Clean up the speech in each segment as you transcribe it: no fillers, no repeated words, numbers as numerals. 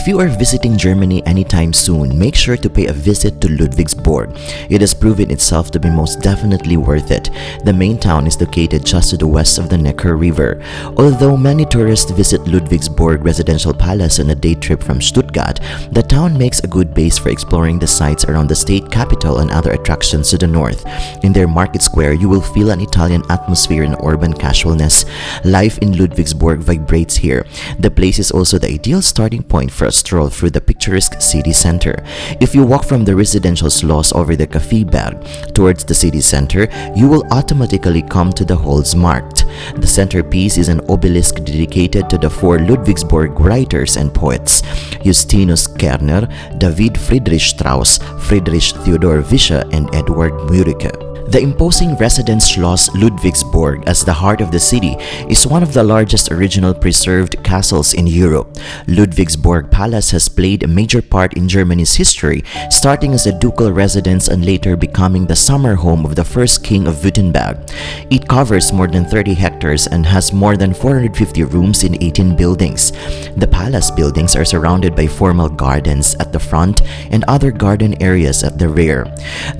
If you are visiting Germany anytime soon, make sure to pay a visit to Ludwigsburg. It has proven itself to be most definitely worth it. The main town is located just to the west of the Neckar River. Although many tourists visit Ludwigsburg Residential Palace on a day trip from Stuttgart, the town makes a good base for exploring the sites around the state capital and other attractions to the north. In their market square, you will feel an Italian atmosphere and urban casualness. Life in Ludwigsburg vibrates here. The place is also the ideal starting point for a stroll through the picturesque city center. If you walk from the residential Schloss over the Kaffeeberg towards the city center, you will automatically come to the Holzmarkt. The centerpiece is an obelisk dedicated to the four Ludwigsburg writers and poets: Justinus Kerner, David Friedrich Strauss, Friedrich Theodor Vischer, and Edward Mürike. The imposing residence Schloss Ludwigsburg, as the heart of the city, is one of the largest original preserved castles in Europe. Ludwigsburg Palace has played a major part in Germany's history, starting as a ducal residence and later becoming the summer home of the first king of Württemberg. It covers more than 30 hectares and has more than 450 rooms in 18 buildings. The palace buildings are surrounded by formal gardens at the front and other garden areas at the rear.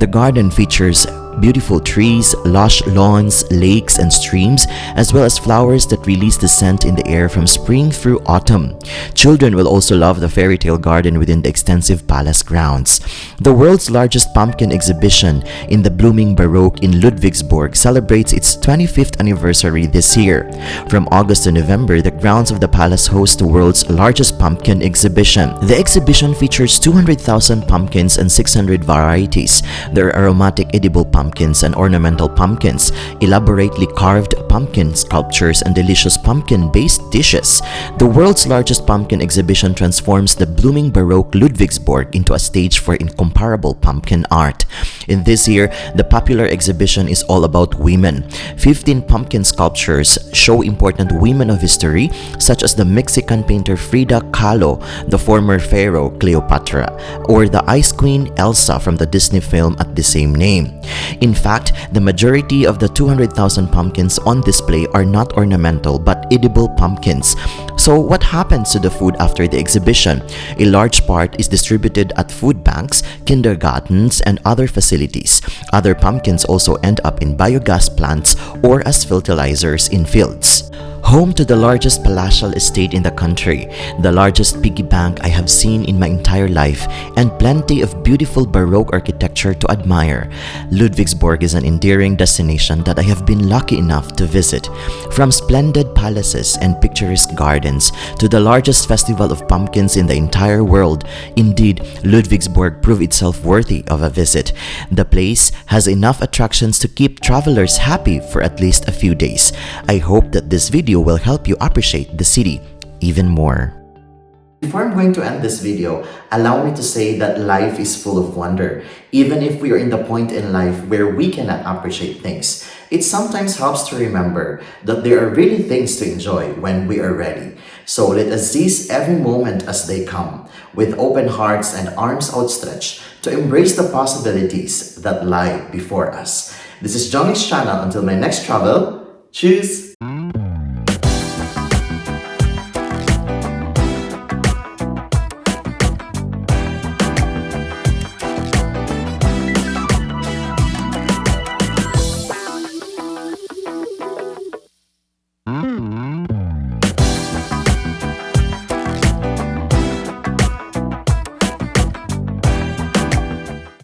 The garden features beautiful trees, lush lawns, lakes, and streams, as well as flowers that release the scent in the air from spring through autumn. Children will also love the fairy tale garden within the extensive palace grounds. The world's largest pumpkin exhibition in the blooming Barock in Ludwigsburg celebrates its 25th anniversary this year. From August to November, the grounds of the palace host the world's largest pumpkin exhibition. The exhibition features 200,000 pumpkins and 600 varieties. There are aromatic edible pumpkins and ornamental pumpkins, elaborately carved pumpkin sculptures, and delicious pumpkin-based dishes. The world's largest pumpkin exhibition transforms the blooming Baroque Ludwigsburg into a stage for incomparable pumpkin art. In this year, the popular exhibition is all about women. 15 pumpkin sculptures show important women of history, such as the Mexican painter Frida Kahlo, the former pharaoh Cleopatra, or the Ice Queen Elsa from the Disney film at the same name. In fact, the majority of the 200,000 pumpkins on display are not ornamental but edible pumpkins. So what happens to the food after the exhibition? A large part is distributed at food banks, kindergartens, and other facilities. Other pumpkins also end up in biogas plants or as fertilizers in fields. Home to the largest palatial estate in the country, the largest piggy bank I have seen in my entire life, and plenty of beautiful Baroque architecture to admire. Ludwigsburg is an endearing destination that I have been lucky enough to visit. From splendid palaces and picturesque gardens to the largest festival of pumpkins in the entire world, indeed, Ludwigsburg proved itself worthy of a visit. The place has enough attractions to keep travelers happy for at least a few days. I hope that this video will help you appreciate the city even more. Before I'm going to end this video, allow me to say that life is full of wonder. Even if we are in the point in life where we cannot appreciate things, it sometimes helps to remember that there are really things to enjoy when we are ready. So let us seize every moment as they come, with open hearts and arms outstretched to embrace the possibilities that lie before us. This is Jhongix channel. Until my next travel, cheers!